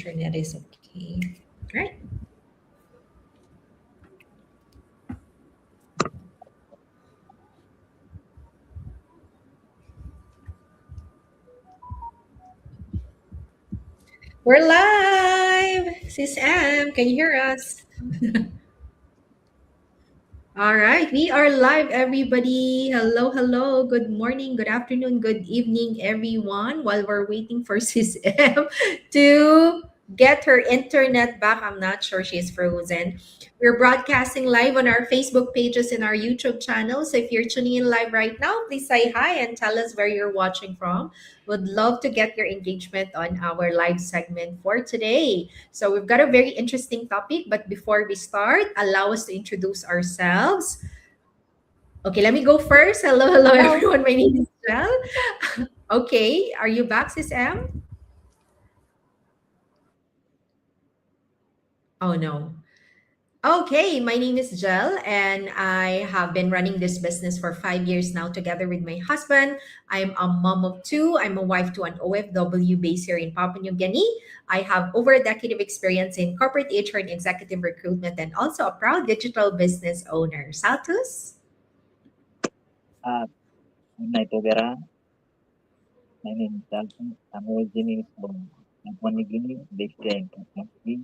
internet is okay. Right. We're live. Sis Am, can you hear us? All right, we are live, everybody. Hello, hello. Good morning, good afternoon, good evening, everyone. While we're waiting for Sis M to get her internet back, I'm not sure she's frozen. We're broadcasting live on our Facebook pages and our YouTube channel. So if you're tuning in live right now, please say hi and tell us where you're watching from. Would love to get your engagement on our live segment for today. So we've got a very interesting topic, but before we start, allow us to introduce ourselves. Okay, let me go first. Hello, hello, Hello. everyone. My name is Jel. Okay, are you back, Sis M? Oh no. Okay, my name is Jel, and I have been running this business for 5 years now together with my husband. I'm a mom of two. I'm a wife to an OFW based here in Papua New Guinea. I have over a decade of experience in corporate HR and executive recruitment, and also a proud digital business owner. Saltus? Good night, Vera. My name is Dalton. I'm originally from Papua New Guinea, based here in Papua New Guinea.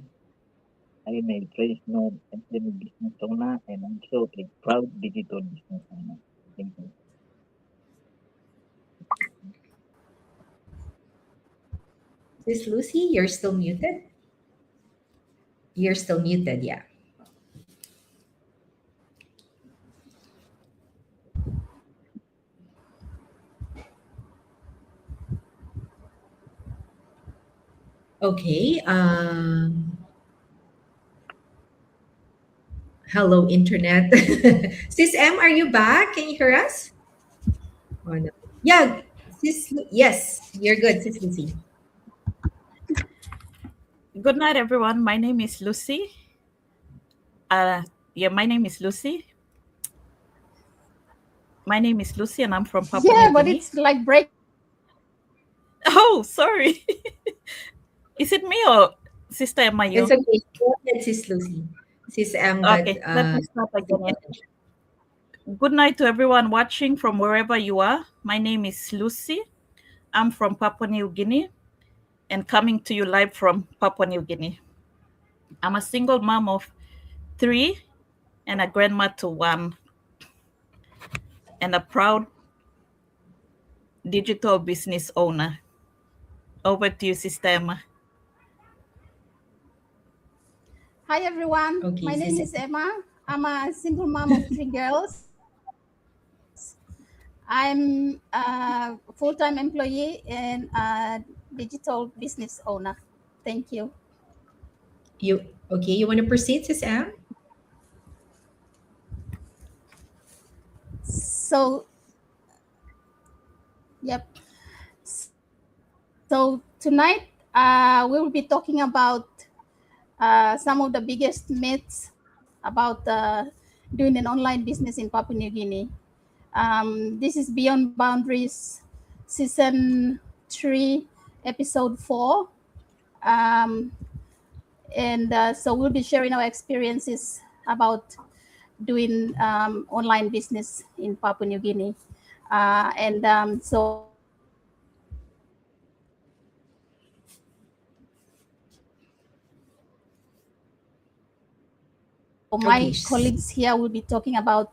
I am a traditional academic business owner and also a proud digital business owner. Thank you. Sis Lucy, you're still muted? You're still muted, yeah. Okay. Hello, internet. Sis M, are you back? Can you hear us? Oh, no. Yeah, yes, you're good, Sis Lucy. Good night, everyone. My name is Lucy. My name is Lucy. My name is Lucy, and I'm from Papua Yeah, New but Guinea. it's like break. Oh, sorry. Is it me or Sister Emma? It's okay. Go ahead, Sis Lucy. Sis M got Okay, let me start again. Good night to everyone watching from wherever you are. My name is Lucy. I'm from Papua New Guinea and coming to you live from Papua New Guinea. I'm a single mom of 3 and a grandma to 1 and a proud digital business owner. Over to you, Sister Emma. Hi, everyone. Okay, My name is Emma. I'm a single mom of 3 girls. I'm a full-time employee and a digital business owner. Thank you. You want to proceed, Sis M? So, yep. So tonight we will be talking about some of the biggest myths about doing an online business in Papua New Guinea. This is Beyond Boundaries, Season 3, Episode 4. So we'll be sharing our experiences about doing online business in Papua New Guinea. So my colleagues here will be talking about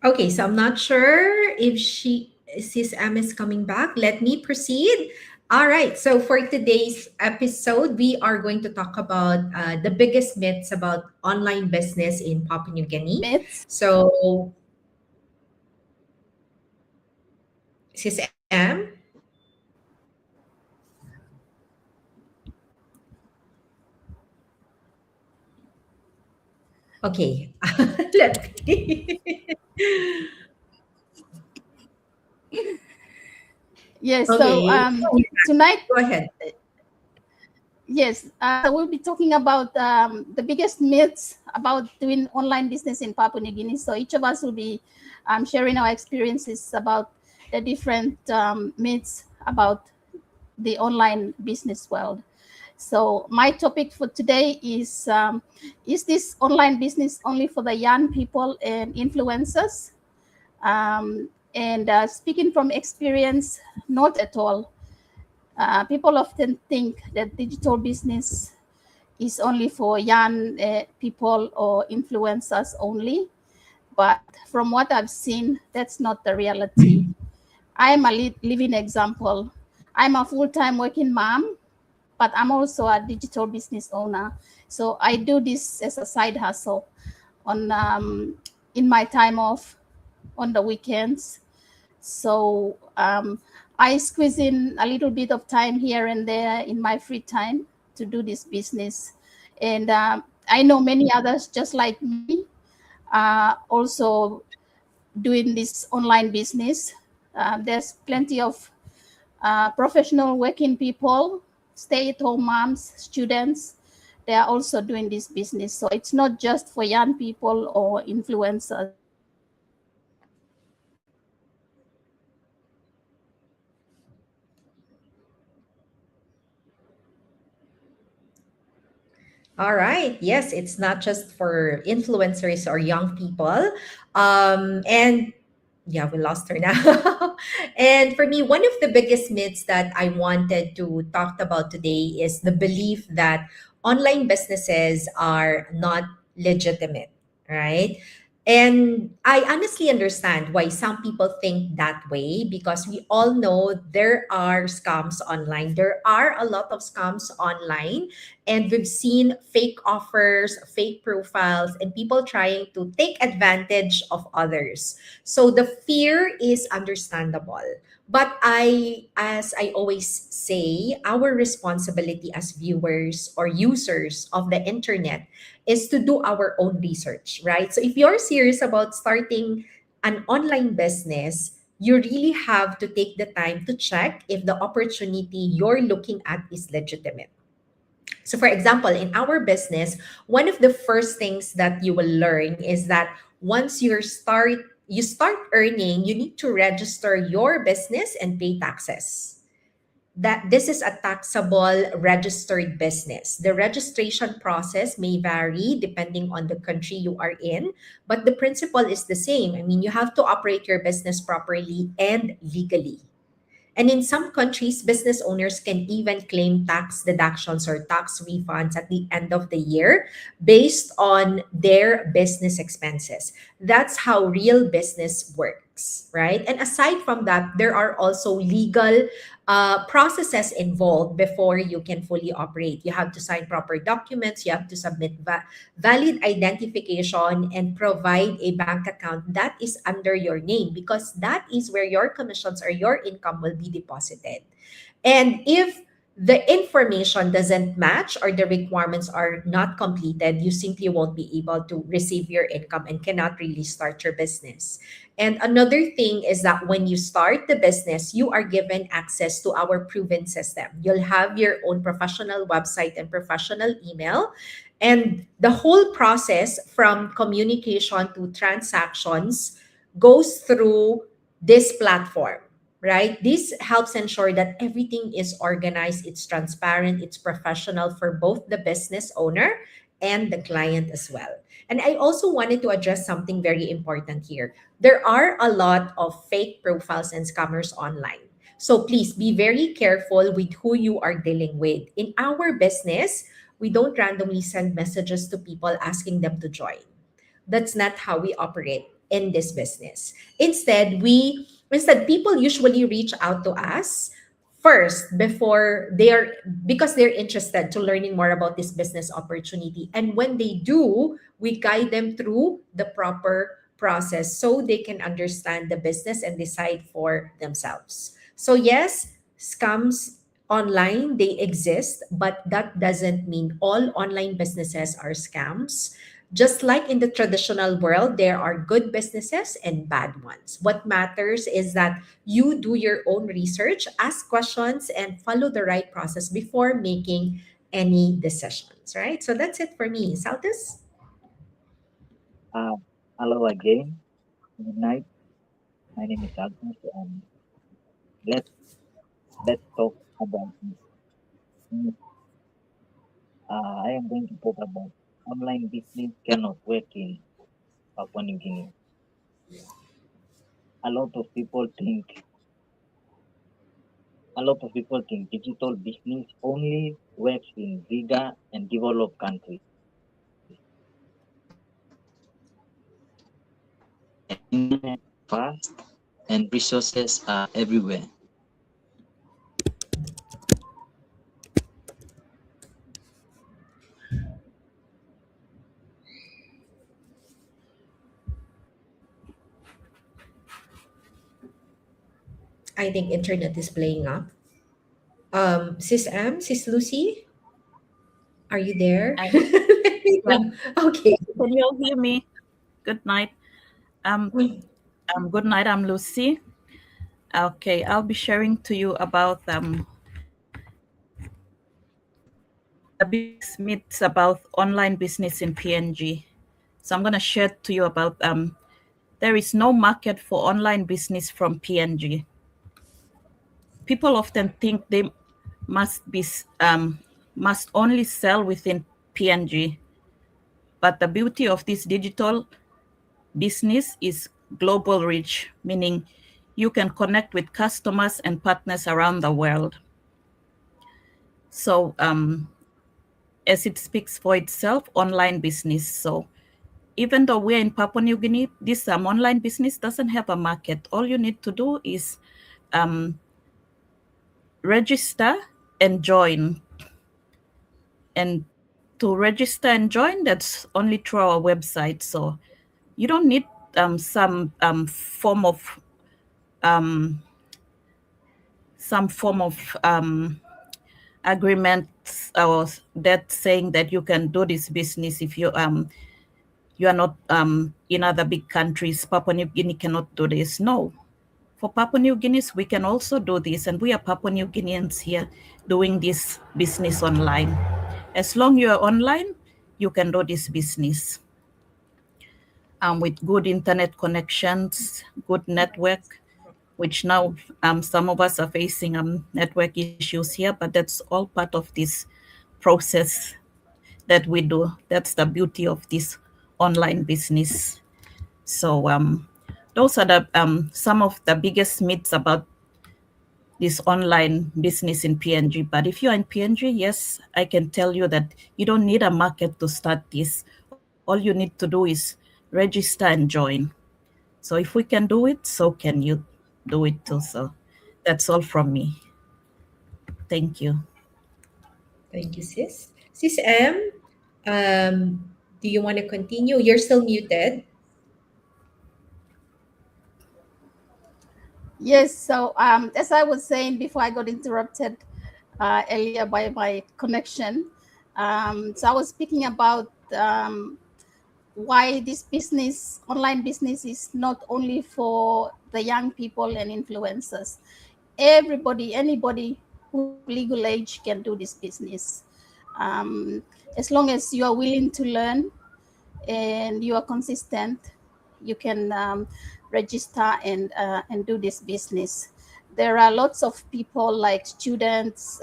Okay, so I'm not sure if Sis M is coming back. Let me proceed. All right, so for today's episode, we are going to talk about the biggest myths about online business in Papua New Guinea. myths. So, Sis M? Okay, let me. Yes. Okay. So tonight, Go ahead. Yes, so we'll be talking about the biggest myths about doing online business in Papua New Guinea. So each of us will be sharing our experiences about the different myths about the online business world. So my topic for today is this online business only for the young people and influencers? And speaking from experience, not at all. People often think that digital business is only for young people or influencers only. But from what I've seen, that's not the reality. I am a living example. I'm a full-time working mom, but I'm also a digital business owner. So I do this as a side hustle on in my time off on the weekends. So I squeeze in a little bit of time here and there in my free time to do this business. And I know many others just like me also doing this online business. There's plenty of professional working people, stay-at-home moms, students. They are also doing this business. So it's not just for young people or influencers. All right. Yes, it's not just for influencers or young people. And yeah, we lost her now. And for me, one of the biggest myths that I wanted to talk about today is the belief that online businesses are not legitimate, right? And I honestly understand why some people think that way because we all know there are scams online. There are a lot of scams online, and we've seen fake offers, fake profiles, and people trying to take advantage of others. So the fear is understandable. But as I always say, our responsibility as viewers or users of the internet is to do our own research, right? So if you're serious about starting an online business, you really have to take the time to check if the opportunity you're looking at is legitimate. So, for example, in our business, one of the first things that you will learn is that once you start earning, you need to register your business and pay taxes. That this is a taxable registered business. The registration process may vary depending on the country you are in, but the principle is the same. I mean, you have to operate your business properly and legally. And in some countries, business owners can even claim tax deductions or tax refunds at the end of the year based on their business expenses. That's how real business works, right? And aside from that, there are also legal processes involved before you can fully operate. You have to sign proper documents, you have to submit valid identification, and provide a bank account that is under your name because that is where your commissions or your income will be deposited. And if the information doesn't match or the requirements are not completed, you simply won't be able to receive your income and cannot really start your business. And another thing is that when you start the business, you are given access to our proven system. You'll have your own professional website and professional email. And the whole process from communication to transactions goes through this platform, right? This helps ensure that everything is organized, it's transparent, it's professional for both the business owner and the client as well. And I also wanted to address something very important here. There are a lot of fake profiles and scammers online. So please be very careful with who you are dealing with. In our business, we don't randomly send messages to people asking them to join. That's not how we operate in this business. Instead people usually reach out to us first before they are because they're interested to learning more about this business opportunity. And when they do, we guide them through the proper process so they can understand the business and decide for themselves. So yes, scams online they exist, but that doesn't mean all online businesses are scams. Just like in the traditional world, there are good businesses and bad ones. What matters is that you do your own research, ask questions, and follow the right process before making any decisions, right? So that's it for me. Saltus? Uh, Hello again. Good night. My name is Alphonse, and let's let's talk about this. I am going to talk about online business cannot work in Papua New Guinea. A lot of people think a lot of people think digital business only works in bigger and developed countries. Internet fast and resources are everywhere. I think internet is playing up. Sis M, Sis Lucy, are you there? I, Let me yeah, know. Okay. can you all hear me? Good night. Um, Good night. I'm Lucy. Okay, I'll be sharing to you about the biggest myths about online business in PNG. So I'm going to share to you about there is no market for online business from PNG. People often think they must be must only sell within PNG, but the beauty of this digital business is global reach, meaning you can connect with customers and partners around the world. So as it speaks for itself, online business. So even though we're in Papua New Guinea, this online business doesn't have a market. All you need to do is register and join. And to register and join, that's only through our website. So you don't need um, some form of agreement or that saying that you can do this business if you are not in other big countries. Papua New Guinea cannot do this. No. For Papua New Guineans, we can also do this, and we are Papua New Guineans here doing this business online. As long you are online, you can do this business with good internet connections, good network, which now some of us are facing network issues here, but that's all part of this process that we do. That's the beauty of this online business. So those are the some of the biggest myths about this online business in PNG. But if you're in PNG, yes, I can tell you that you don't need a market to start this. All you need to do is register and join. So if we can do it, so can you do it too. So that's all from me. Thank you. Thank you, sis. Sis M, do you want to continue? You're still muted. Yes, so as I was saying before, I got interrupted earlier by my connection. So I was speaking about why this business, online business, is not only for the young people and influencers. Everybody, anybody who's of legal age can do this business. As long as you are willing to learn and you are consistent, you can register and do this business. There are lots of people like students,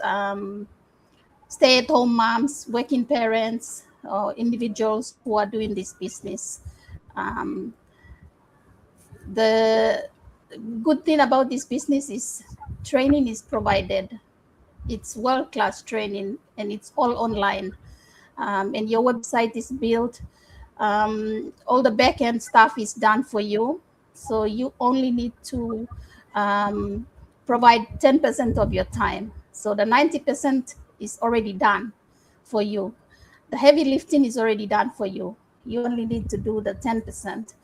stay-at-home moms, working parents, or individuals who are doing this business. The good thing about this business is training is provided. It's world-class training and it's all online. And your website is built. All the back-end stuff is done for you. So you only need to provide 10% of your time. So the 90% is already done for you. The heavy lifting is already done for you. You only need to do the 10%.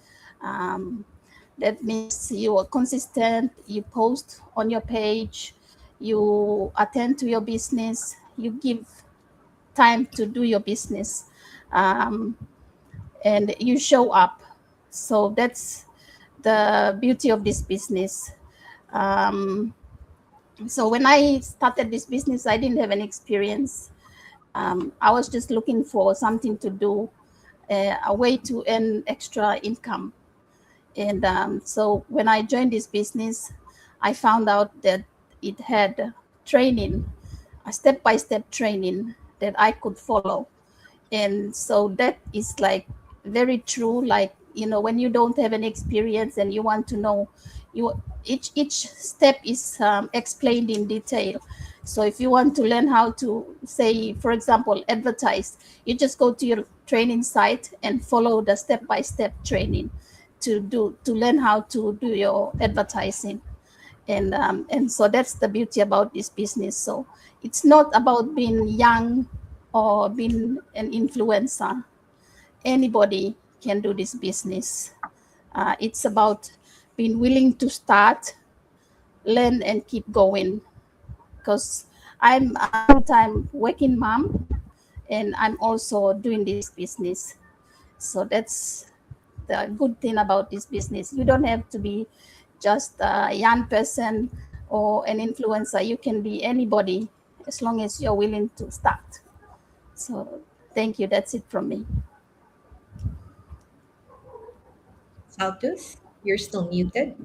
That means you are consistent, you post on your page, you attend to your business, you give time to do your business, and you show up. So that's the beauty of this business. So when I started this business, I didn't have any experience. I was just looking for something to do, a way to earn extra income. And so when I joined this business, I found out that it had training, a step-by-step training that I could follow. And so that is like very true. Like, when you don't have any experience and you want to know, you each step is explained in detail. So if you want to learn how to, say, for example, advertise, you just go to your training site and follow the step-by-step training to learn how to do your advertising. And so that's the beauty about this business. So it's not about being young or being an influencer. Anybody can do this business. It's about being willing to start, learn, and keep going. Because I'm a full-time working mom, and I'm also doing this business. So that's the good thing about this business. You don't have to be just a young person or an influencer. You can be anybody as long as you're willing to start. So thank you. That's it from me. Saltus, you're still muted.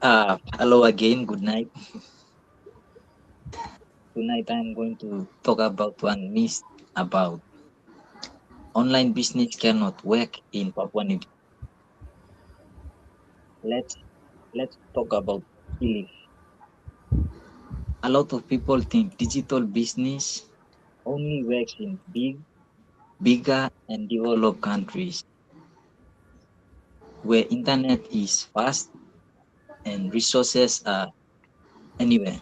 Hello again, good night. Tonight I'm going to talk about one myth about online business cannot work in Papua New Guinea. Let's talk about belief. A lot of people think digital business only works in bigger and developed countries where internet is fast and resources are anywhere.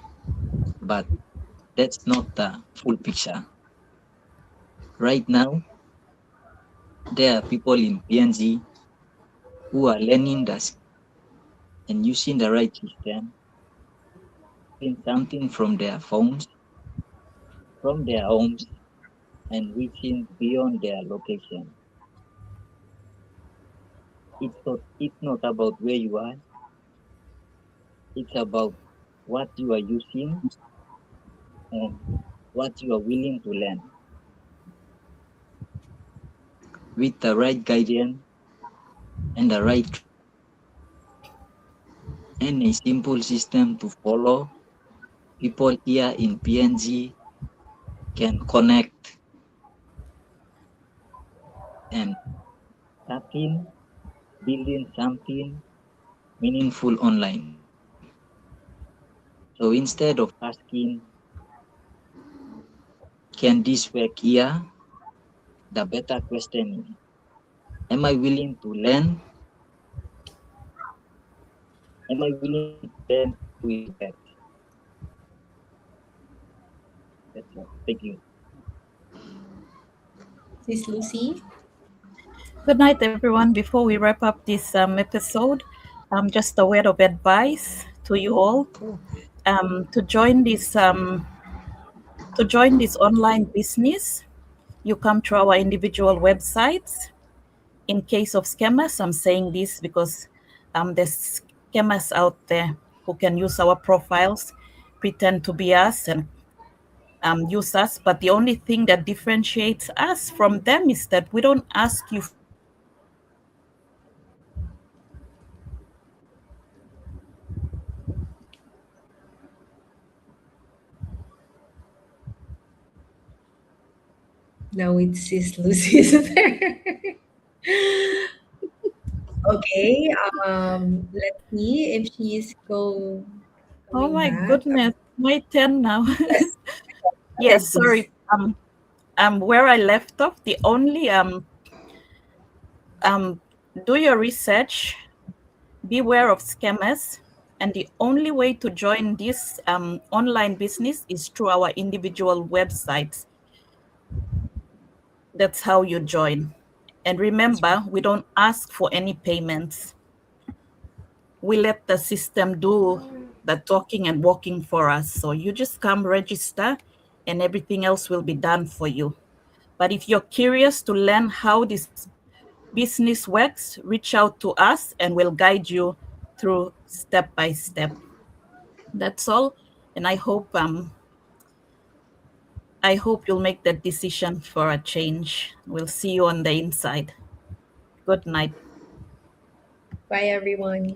But that's not the full picture. Right now, there are people in PNG who are learning the and using the right system, doing something from their phones, from their homes, and reaching beyond their location. It's not about where you are, it's about what you are using and what you are willing to learn. With the right guidance and the right and a simple system to follow, people here in PNG can connect and start in building something meaningful online. So instead of asking, can this work here? The better question is, am I willing to learn? Am I willing to learn how it works? That's all. Thank you. Sis Lucy? Good night, everyone. Before we wrap up this episode, just a word of advice to you all. To join this online business, you come to our individual websites. In case of scammers, I'm saying this because there's scammers out there who can use our profiles, pretend to be us, and use us. But the only thing that differentiates us from them is that we don't ask you for any payment. No, it's Sis Lucy's there. Okay, let's see if she's Oh going my back. goodness, my turn now. Yes, go Yes, ahead, please. sorry. Where I left off, the only um, do your research, beware of scammers, and the only way to join this online business is through our individual websites. That's how you join. And remember, we don't ask for any payments. We let the system do the talking and walking for us. So you just come register and everything else will be done for you. But if you're curious to learn how this business works, reach out to us and we'll guide you through step by step. That's all. And I hope you'll make that decision for a change. We'll see you on the inside. Good night. Bye, everyone.